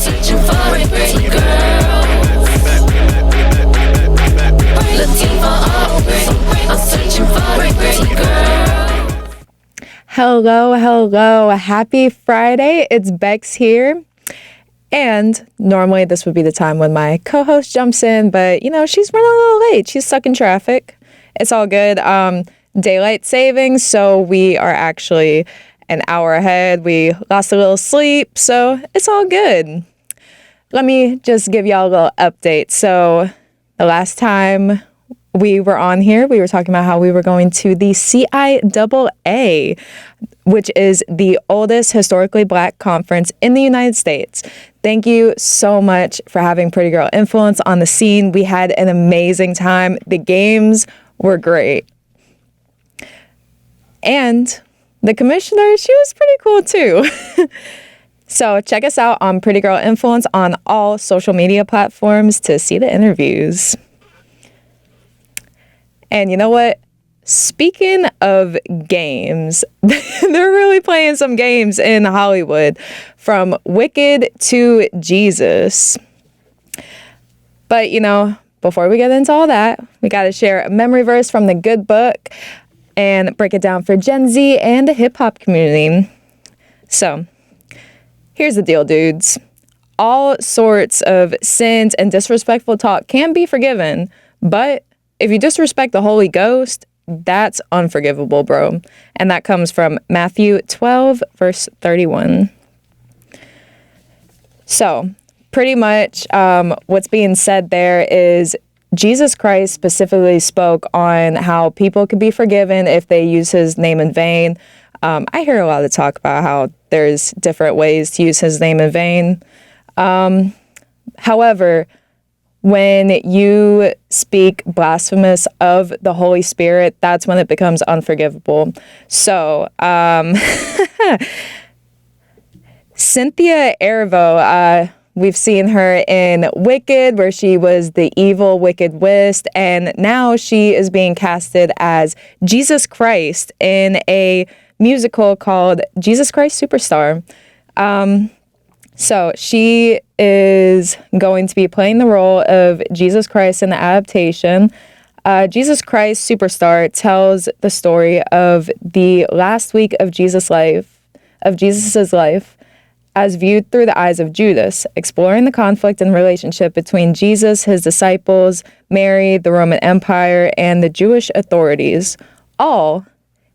searching for a pretty girl. Looking for all I'm searching for a pretty girl. Hello. Happy Friday. It's Bex here. And normally this would be the time when my co-host jumps in, but she's running a little late. She's stuck in traffic. It's all good. Daylight savings, so we are actually an hour ahead. We lost a little sleep, so it's all good. Let me just give y'all a little update. So the last time we were on here, we were talking about how we were going to the CIAA, which is the oldest historically Black conference in the United States. Thank you so much for having Pretty Girl Influence on the scene. We had an amazing time. The games were great. And the commissioner, she was pretty cool too. So check us out on Pretty Girl Influence on all social media platforms to see the interviews. And you know what? Speaking of games, they're really playing some games in Hollywood, from Wicked to Jesus. But, before we get into all that, we got to share a memory verse from the good book and break it down for Gen Z and the hip-hop community. So, here's the deal, dudes. All sorts of sins and disrespectful talk can be forgiven, but if you disrespect the Holy Ghost, that's unforgivable, bro. And that comes from Matthew 12, verse 31. So, pretty much what's being said there is Jesus Christ specifically spoke on how people could be forgiven if they use his name in vain. I hear a lot of talk about how there's different ways to use his name in vain. However, when you speak blasphemous of the Holy Spirit, that's when it becomes unforgivable. So, Cynthia Erivo, we've seen her in Wicked, where she was the evil Wicked Witch, and now she is being casted as Jesus Christ in a musical called Jesus Christ Superstar. So she is going to be playing the role of Jesus Christ in the adaptation. Jesus Christ Superstar tells the story of the last week of Jesus's life, as viewed through the eyes of Judas, exploring the conflict and relationship between Jesus, his disciples, Mary, the Roman Empire, and the Jewish authorities, all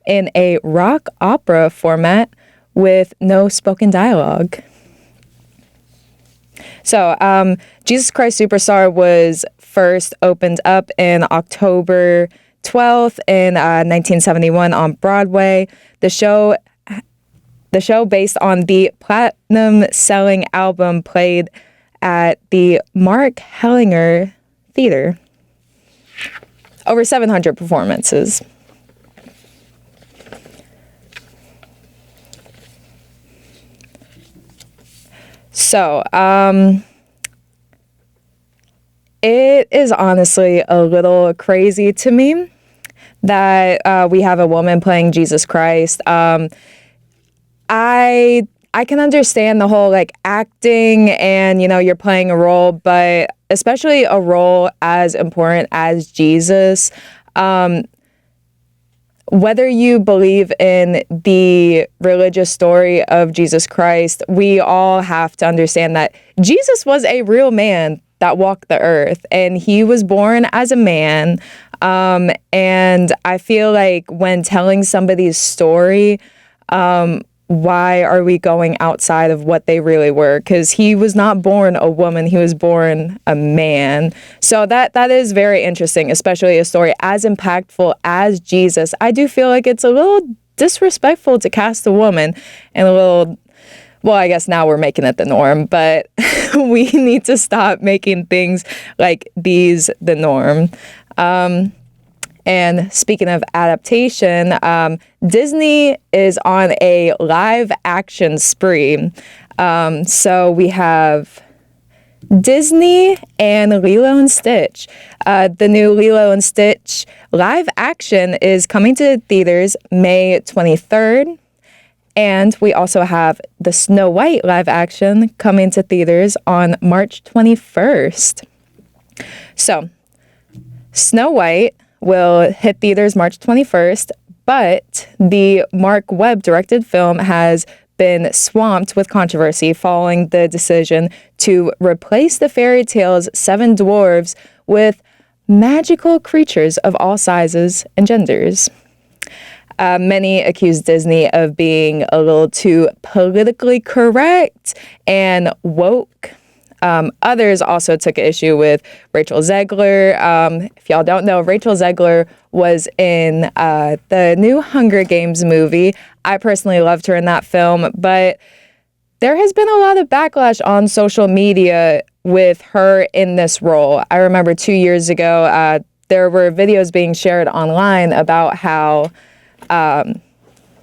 in a rock opera format with no spoken dialogue. So, Jesus Christ Superstar was first opened up in October 12th in 1971 on Broadway. The show, based on the platinum-selling album, played at the Mark Hellinger Theater. Over 700 performances. So, it is honestly a little crazy to me that we have a woman playing Jesus Christ. I can understand the whole acting and you're playing a role, but especially a role as important as Jesus. Whether you believe in the religious story of Jesus Christ, we all have to understand that Jesus was a real man that walked the earth, and he was born as a man. And I feel like when telling somebody's story, why are we going outside of what they really were? Because he was not born a woman, he was born a man. So that is very interesting, especially a story as impactful as Jesus. I do feel like it's a little disrespectful to cast a woman, and well, I guess now we're making it the norm, but we need to stop making things like these the norm. And speaking of adaptation, Disney is on a live action spree. So we have Disney and Lilo and Stitch. The new Lilo and Stitch live action is coming to theaters May 23rd. And we also have the Snow White live action coming to theaters on March 21st. So, Snow White will hit theaters March 21st, but the Mark Webb directed film has been swamped with controversy following the decision to replace the fairy tale's seven dwarves with magical creatures of all sizes and genders. Many accuse Disney of being a little too politically correct and woke. Others also took issue with Rachel Zegler. If y'all don't know, Rachel Zegler was in the new Hunger Games movie. I personally loved her in that film, but there has been a lot of backlash on social media with her in this role. I remember 2 years ago, there were videos being shared online about how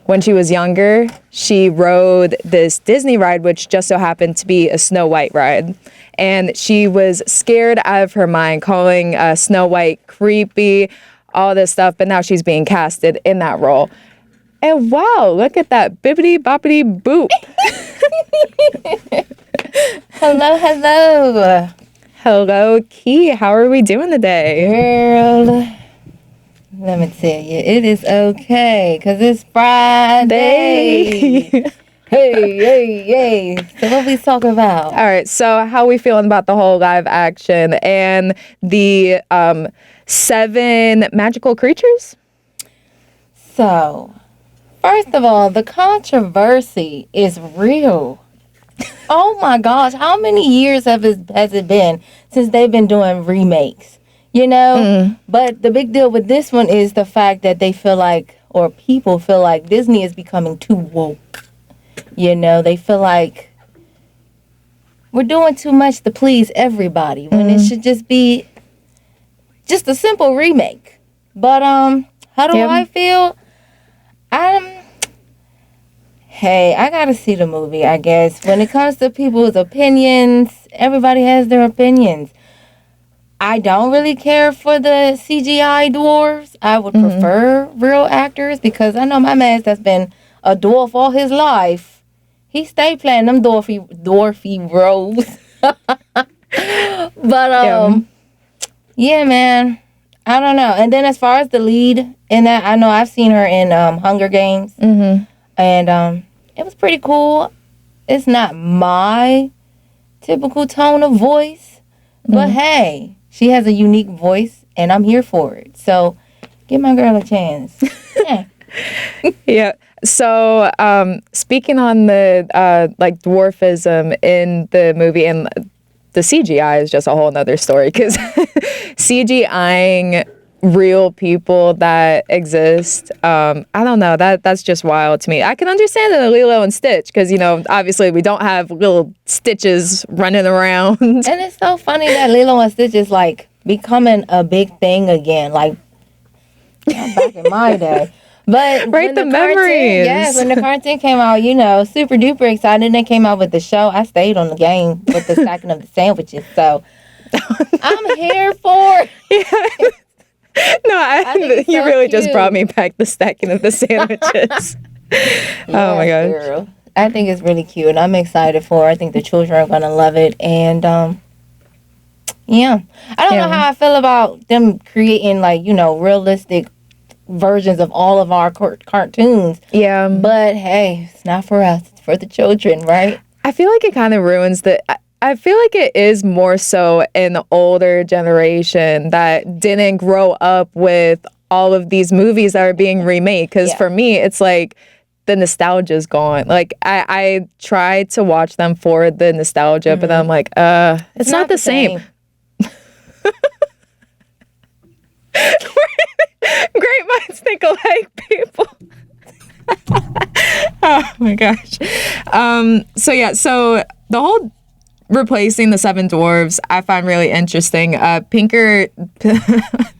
when she was younger, she rode this Disney ride, which just so happened to be a Snow White ride. And she was scared out of her mind, calling Snow White creepy, all this stuff. But now she's being casted in that role. And wow, look at that bibbity boppity boop. Hello. Hello, Key. How are we doing today? Girl, let me tell you, it is okay, because it's Friday. Hey. So what we talking about? All right, so how are we feeling about the whole live action and the 7 magical creatures? So, first of all, the controversy is real. Oh my gosh, how many years has it been since they've been doing remakes? You know? But the big deal with this one is the fact that they feel like, or people feel like, Disney is becoming too woke. You know, they feel like we're doing too much to please everybody when it should just be just a simple remake. But how do I feel? Hey, I gotta see the movie, I guess. When it comes to people's opinions, everybody has their opinions. I don't really care for the CGI dwarves. I would prefer real actors, because I know my man that's been a dwarf all his life. He stayed playing them dwarfy roles. But yeah, man. I don't know. And then as far as the lead in that, I know I've seen her in Hunger Games. And it was pretty cool. It's not my typical tone of voice. But hey, she has a unique voice, and I'm here for it. So give my girl a chance. Yeah. Yeah. So speaking on the like dwarfism in the movie, and the CGI is just a whole nother story, because CGIing real people that exist, I don't know, that's just wild to me. I can understand it in Lilo and Stitch, because, you know, obviously we don't have little Stitches running around. And it's so funny that Lilo and Stitch is like becoming a big thing again, like back in my day. But Right, the memories. Yes, when the cartoon came out, you know, super duper excited, and they came out with the show. I stayed on the game with the stacking of the sandwiches, so I'm here for it. No, you so really just cute. brought me back the stacking of the sandwiches. Oh my gosh. Girl. I think it's really cute. I'm excited for it. I think the children are going to love it. And, yeah. I don't know how I feel about them creating, like, you know, realistic versions of all of our cartoons. Yeah. But, hey, it's not for us. It's for the children, right? I feel like it kind of ruins I feel like it is more so an older generation that didn't grow up with all of these movies that are being remade. Because for me, it's like the nostalgia's gone. Like I tried to watch them for the nostalgia, but I'm like, it's not the same. Great minds think alike, people. Oh my gosh. So the whole replacing the 7 dwarves, I find really interesting. Peter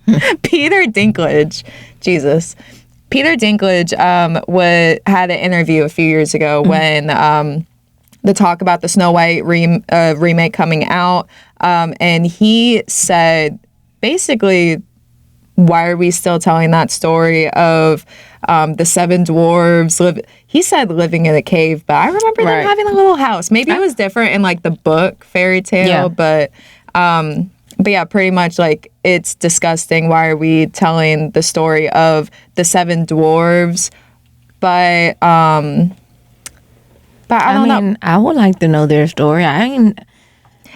Dinklage, Jesus. Peter Dinklage had an interview a few years ago when the talk about the Snow White remake coming out, and he said basically, why are we still telling that story of the seven dwarves he said living in a cave, but I remember them having a little house. Maybe it was different in like the book fairy tale, but yeah, pretty much like it's disgusting. Why are we telling the story of the seven dwarves? But I don't know. I would like to know their story.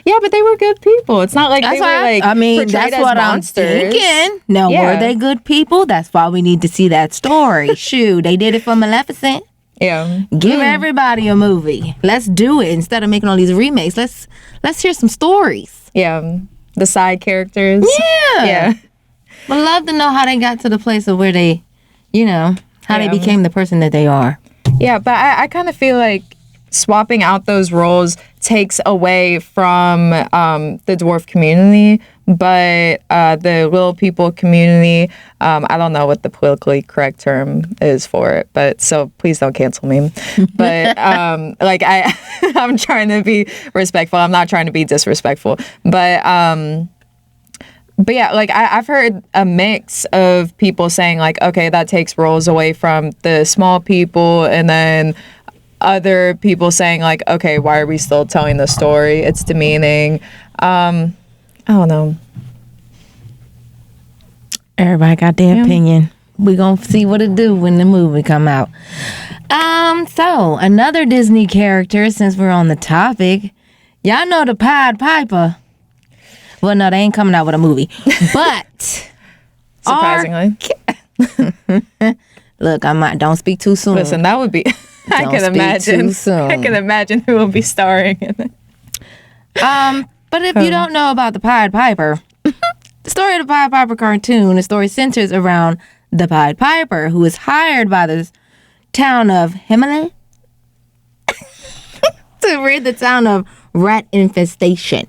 Yeah, but they were good people. It's not like they were like portrayed that's as what monsters. I'm thinking. Now, were they good people? That's why we need to see that story. Shoot, they did it for Maleficent. Yeah. Give everybody a movie. Let's do it instead of making all these remakes. Let's hear some stories. Yeah. The side characters. Yeah. Would love to know how they got to the place of where they, how they became the person that they are. Yeah, but I kind of feel like swapping out those roles takes away from the dwarf community, but the little people community, I don't know what the politically correct term is for it, but so please don't cancel me. But like I'm trying to be respectful. I'm not trying to be disrespectful, but yeah, like I've heard a mix of people saying like, okay, that takes roles away from the small people, and then other people saying like, okay, why are we still telling the story? It's demeaning. I don't know. Everybody got their opinion. We gonna see what it do when the movie come out. So another Disney character, since we're on the topic, y'all know the Pied Piper. Well, no, they ain't coming out with a movie, but Surprisingly. Look, don't speak too soon. Listen, that would be. I can imagine. I can imagine who will be starring in it. But if you don't know about the Pied Piper, the story of the Pied Piper cartoon, the story centers around the Pied Piper, who is hired by the town of Himalaya to rid the town of rat infestation.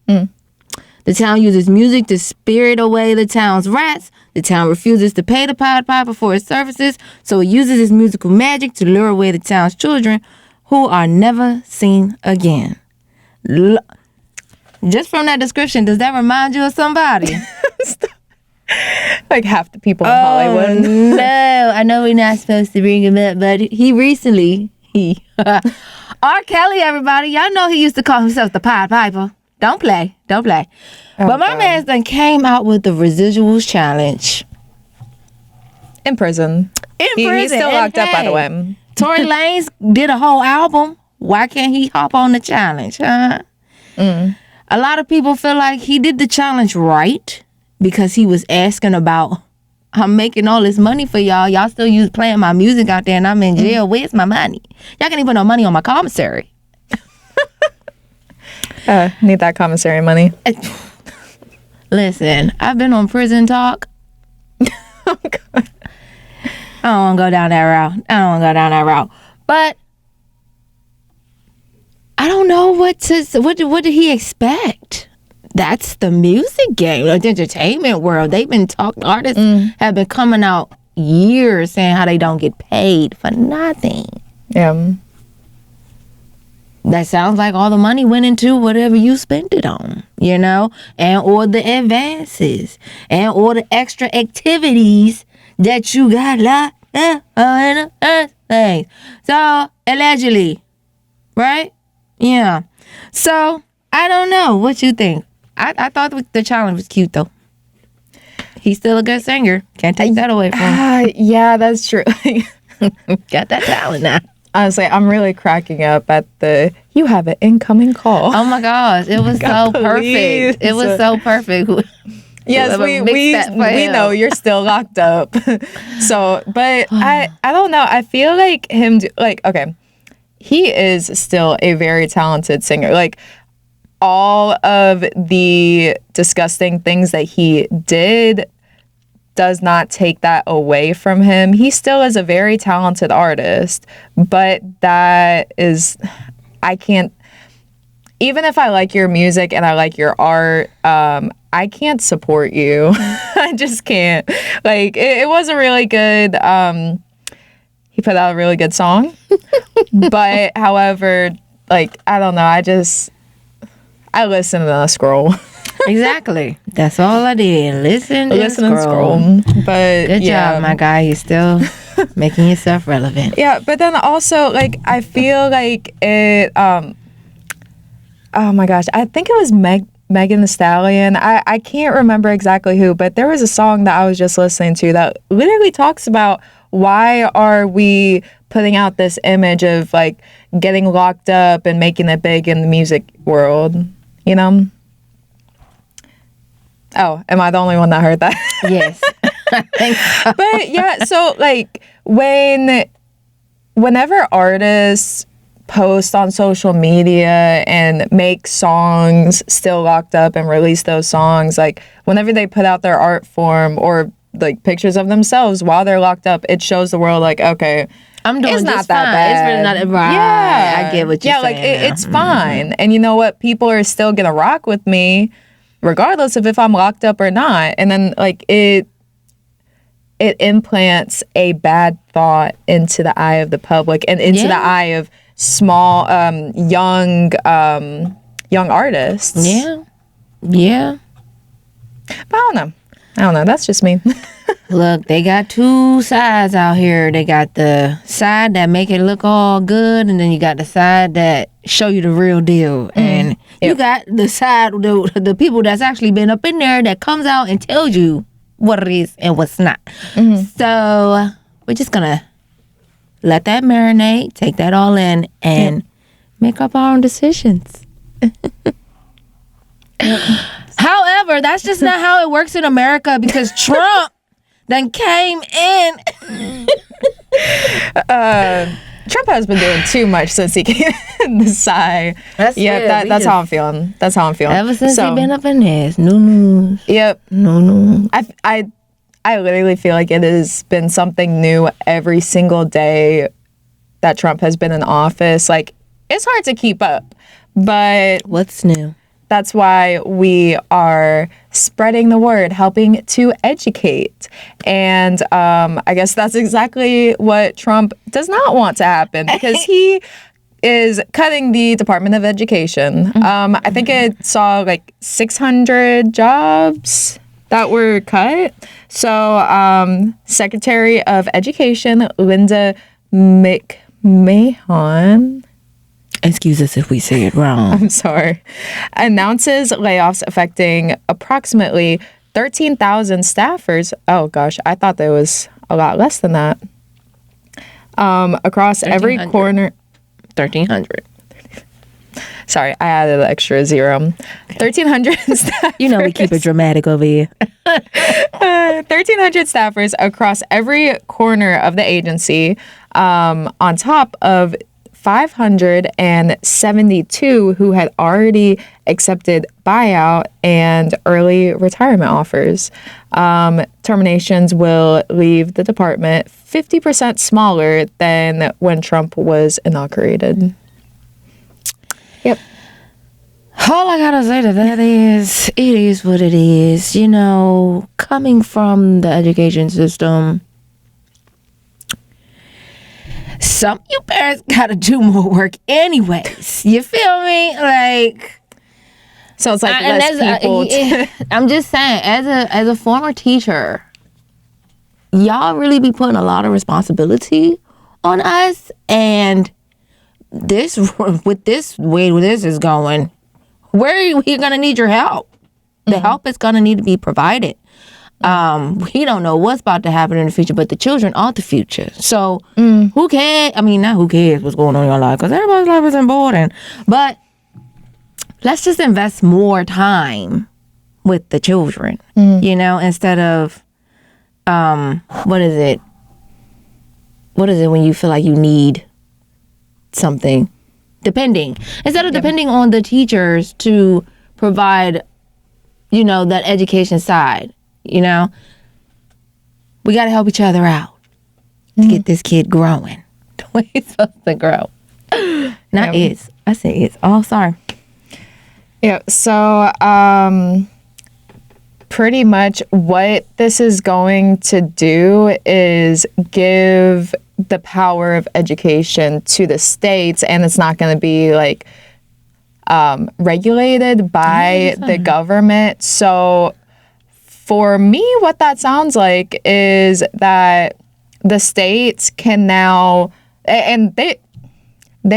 The town uses music to spirit away the town's rats. The town refuses to pay the Pied Piper for his services, so it uses his musical magic to lure away the town's children, who are never seen again. Just from that description, does that remind you of somebody? Like half the people in Hollywood. No, I know we're not supposed to bring him up, but he R. Kelly, everybody, y'all know he used to call himself the Pied Piper. Don't play. But my man's done came out with the residuals challenge. In prison. He's still locked up, by the way. Tory Lanez did a whole album. Why can't he hop on the challenge, huh? A lot of people feel like he did the challenge right because he was asking about, I'm making all this money for y'all. Y'all still playing my music out there and I'm in jail. Where's my money? Y'all can't even put no money on my commissary. Need that commissary money. Listen, I've been on Prison Talk. Oh, God. I don't want to go down that route. But I don't know what did he expect? That's the music game, the entertainment world. They've been talking. Artists have been coming out years saying how they don't get paid for nothing. Yeah. That sounds like all the money went into whatever you spent it on, and or the advances, and or the extra activities that you got things. So, allegedly, right? Yeah. So, I don't know. What you think? I thought the challenge was cute, though. He's still a good singer. Can't take that away from him. Yeah, that's true. Got that talent now. Honestly, I'm really cracking up at you have an incoming call. Oh my gosh, it was so perfect. It was so perfect. Yes, we know you're still locked up. So, but I don't know. I feel like him, okay, he is still a very talented singer. Like, all of the disgusting things that he did does not take that away from him. He still is a very talented artist, but that is, I can't, even if I like your music and I like your art, I can't support you. I just can't. Like, it was a really good, he put out a really good song, but however, like, I don't know, I listen and I scroll. Exactly. That's all I did. Listen and scroll. But Good yeah. job, my guy. You're still making yourself relevant. Yeah, but then also like I feel like it oh my gosh, I think it was Megan Thee Stallion. I can't remember exactly who, but there was a song that I was just listening to that literally talks about why are we putting out this image of like getting locked up and making it big in the music world, you know? Oh, am I the only one that heard that? Yes. I think so. But yeah, so like whenever artists post on social media and make songs still locked up and release those songs, like whenever they put out their art form or like pictures of themselves while they're locked up, it shows the world like, okay, I'm doing it's not just that fine. bad. It's really not right. Yeah, I get what you're saying. like now. it's fine. And you know what? People are still gonna rock with me regardless of if I'm locked up or not. And then like it implants a bad thought into the eye of the public and into the eye of small young artists. Yeah. But I don't know. That's just me. Look, they got two sides out here. They got the side that make it look all good, and then you got the side that show you the real deal. And you got the side, the people that's actually been up in there that comes out and tells you what it is and what's not. So we're just gonna let that marinate, take that all in, and make up our own decisions. However, that's just not how it works in America because Trump then came in. Trump has been doing too much since he came in the side. That's That's how I'm feeling. That's how I'm feeling. Ever since he been up in this, no news. Yep. No. I literally feel like it has been something new every single day that Trump has been in office. Like, it's hard to keep up, but What's new? that's why we are spreading the word, helping to educate. And I guess that's exactly what Trump does not want to happen because he is cutting the Department of Education. I think it saw like 600 jobs that were cut. So Secretary of Education Linda McMahon, Excuse us if we say it wrong. I'm sorry, announces layoffs affecting approximately 13,000 staffers. Oh gosh, I thought there was a lot less than that. Across every 1,300. corner. 1,300. Sorry, I added an extra zero. 1,300 staffers. You know we keep it dramatic over here. 1,300 staffers across every corner of the agency, on top of 572 who had already accepted buyout and early retirement offers. Terminations will leave the department 50% smaller than when Trump was inaugurated. Yep. All I gotta say to that is, it is what it is. You know, coming from the education system, some of you parents gotta do more work anyways. You feel me? Like, So it's like less people. I'm just saying, as a former teacher, y'all really be putting a lot of responsibility on us, and this with this way this is going, where we gonna need your help. The help is gonna need to be provided. We don't know what's about to happen in the future, but the children are the future. So who cares? I mean, not who cares what's going on in your life, because everybody's life is important. But let's just invest more time with the children, you know, instead of, what is it? What is it when you feel like you need something? Instead of depending on the teachers to provide, you know, that education side. You know, we got to help each other out to get this kid growing the way he's supposed to grow. Not is. I say is. Oh, sorry. Yeah. So, pretty much what this is going to do is give the power of education to the states, and it's not going to be like regulated by the government. So for me, what that sounds like is that the states can now, and they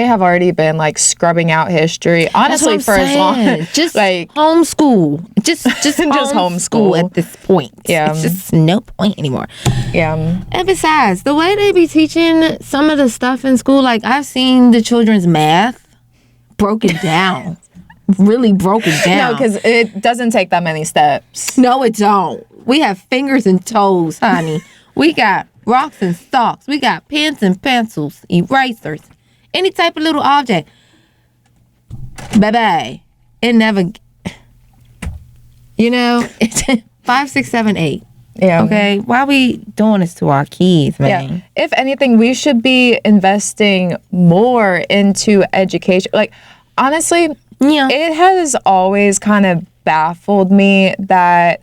have already been like scrubbing out history, honestly, for as long just like homeschool, just homeschool at this point. Yeah. It's just no point anymore. yeah. And besides, the way they be teaching some of the stuff in school, like I've seen the children's math broken down, really broken down. No, because it doesn't take that many steps. No, it don't. We have fingers and toes, honey. We got rocks and stalks. We got pens and pencils, erasers, any type of little object. Bye-bye. It never, it's 5, 6, 7, 8. Yeah. Okay, why we doing this to our kids, man? Yeah. If anything, we should be investing more into education. Like, honestly, Yeah. it has always kind of baffled me that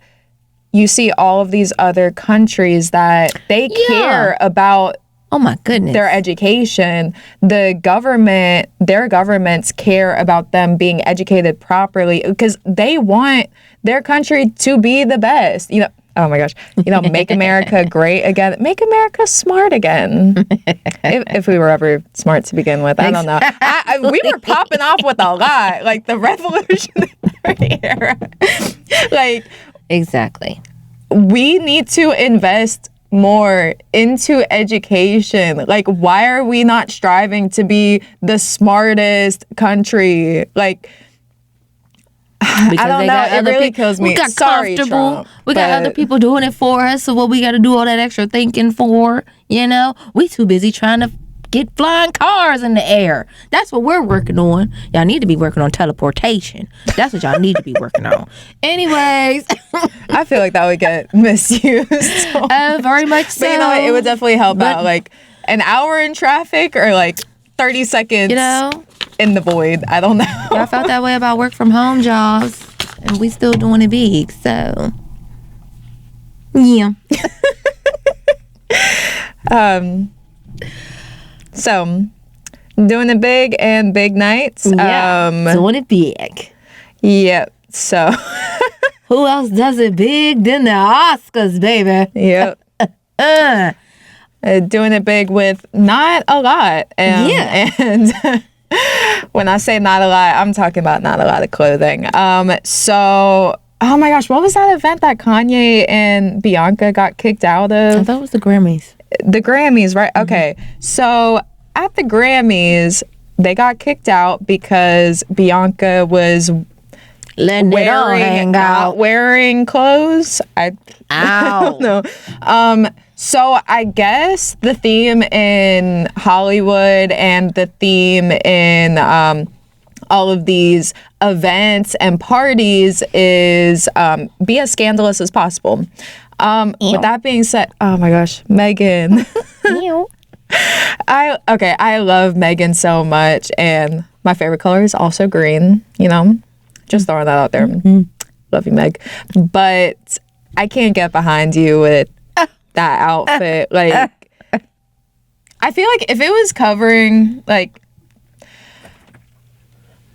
you see all of these other countries that they care about Oh my goodness. their education. Their governments care about them being educated properly because they want their country to be the best. Oh my gosh. Make America great again. Make America smart again. if we were ever smart to begin with. I don't know. We were popping off with a lot. Like the Revolutionary era. Like, Exactly. we need to invest more into education. Like, why are we not striving to be the smartest country? Like, Because I don't they know. got It other really people- kills me. We got Sorry, comfortable. Trump, We got but- other people doing it for us. So what we got to do all that extra thinking for? We too busy trying to get flying cars in the air. That's what we're working on. Y'all need to be working on teleportation. That's what y'all need to be working on. Anyways, I feel like that would get misused. very much so. But you know what? It would definitely help out. Like an hour in traffic or like 30 seconds in the void. I don't know. Y'all felt that way about work from home jobs, and we still doing it big. So, yeah. So, doing it big and big nights. Doing it big. Yep. So, Who else does it big than the Oscars, baby? yep. Doing it big with not a lot. And when I say not a lot, I'm talking about not a lot of clothing. So, oh my gosh, what was that event that Kanye and Bianca got kicked out I of? thought it was the Grammys. The Grammys, right? Okay. So at the Grammys, they got kicked out because Bianca was Letting it all hang not out. wearing clothes. I Ow. don't know. So I guess the theme in Hollywood and the theme in all of these events and parties is be as scandalous as possible. With that being said, oh my gosh, Megan. I love Megan so much, and my favorite color is also green, just throwing that out there. Love you, Meg. But I can't get behind you with that outfit. Like, I feel like if it was covering, like,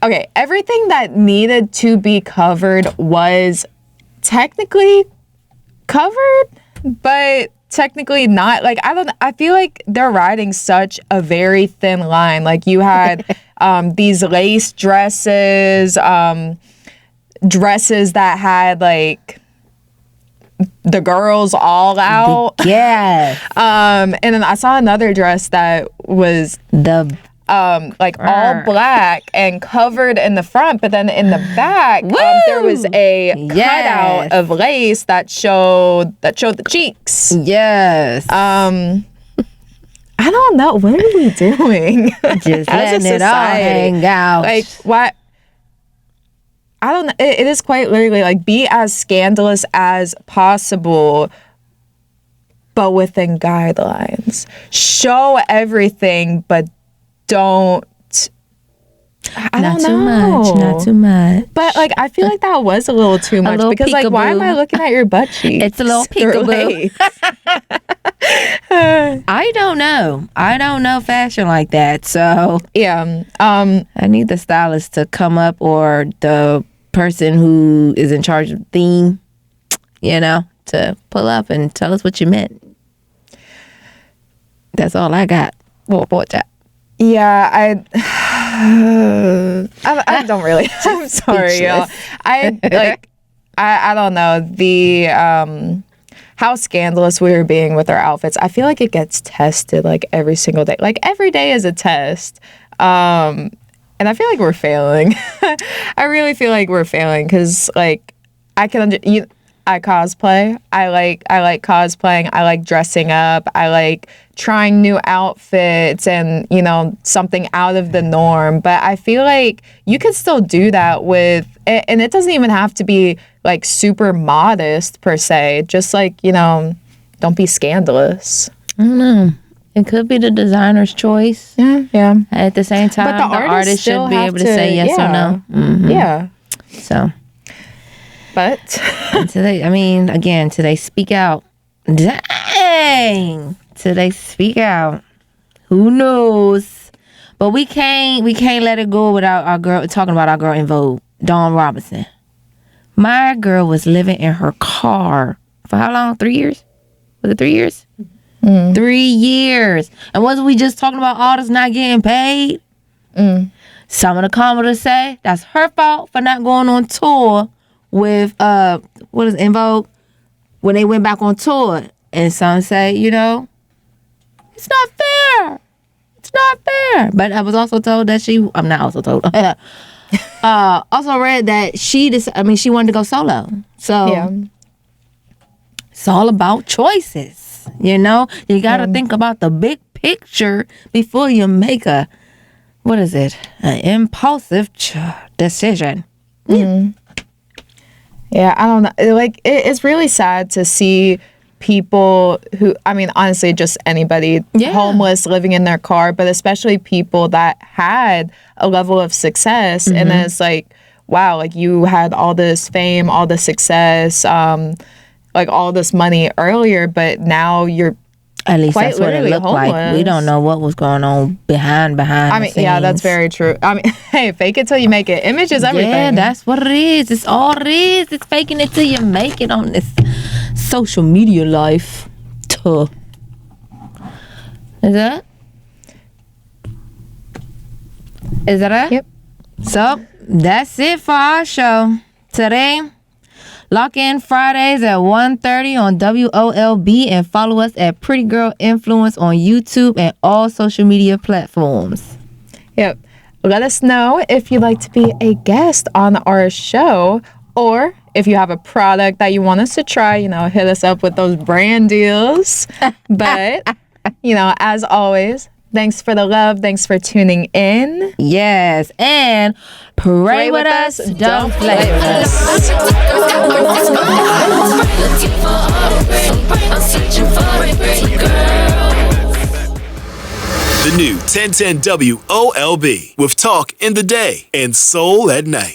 okay, everything that needed to be covered was technically covered, but technically not. Like, I feel like they're riding such a very thin line. Like, you had these lace dresses, dresses that had like the girls all out. Yes. And then I saw another dress that was The like all black and covered in the front, but then in the back there was a Yes. cutout of lace that showed the cheeks. yes. I don't know, what are we doing? Just as a letting it all society? hang out. Like, what? I don't know. It is quite literally like, be as scandalous as possible, but within guidelines. Show everything, but don't I Not don't too know. much. Not too much. But like, I feel like that was a little too much little because like, why am I peekaboo. looking at your butt cheeks? It's a little through peekaboo. lace? I don't know. I don't know fashion like that. So Yeah. I need the stylist to come up, or the person who is in charge of the theme, to pull up and tell us what you meant. That's all I got. What that? Yeah. I don't really. I'm sorry, y'all. I don't know the how scandalous we were being with our outfits. I feel like it gets tested like every single day. Like every day is a test. And I feel like we're failing. I really feel like we're failing because like I cosplay. I like cosplaying. I like dressing up. I like trying new outfits and, something out of the norm. But I feel like you can still do that and it doesn't even have to be like super modest per se. Just like, don't be scandalous. I don't know. It could be the designer's choice. Yeah. At the same time, But the artist should still be have able to say yes or no. Mhm. Yeah. So, But today speak out. Dang. Today speak out. Who knows? But we can't let it go without our girl talking about our girl in Vogue, Dawn Robinson. My girl was living in her car for how long? 3 years? Was it 3 years? 3 years. And wasn't we just talking about artists not getting paid? Some of the commenters say that's her fault for not going on tour with what is In Vogue when they went back on tour. And some say, it's not fair. It's not fair. But I was also told that I'm not also told. Also read that she wanted to go solo. So yeah. it's all about choices. You got to think about the big picture before you make an impulsive decision. Yeah, I don't know. Like, it's really sad to see people who, honestly, just anybody homeless living in their car, but especially people that had a level of success. And then it's like, wow, like you had all this fame, all this success, like all this money earlier, but now you're at least quite that's what it literally looked like. We homeless. don't know what was going on behind the scenes. Yeah, that's very true. Hey, fake it till you make it. Image is everything. Yeah, that's what it is. It's all it is. It's faking it till you make it on this social media life. Tuh. Is that it? Yep. So, that's it for our show today. Lock in Fridays at 1:30 on WOLB and follow us at Pretty Girl Influence on YouTube and all social media platforms. Yep. Let us know if you'd like to be a guest on our show, or if you have a product that you want us to try, hit us up with those brand deals. But, as always, thanks for the love. Thanks for tuning in. Yes. And pray with us. Don't play with us. Looking for a break. I'm searching for a pretty girl. The new 1010 WOLB with talk in the day and soul at night.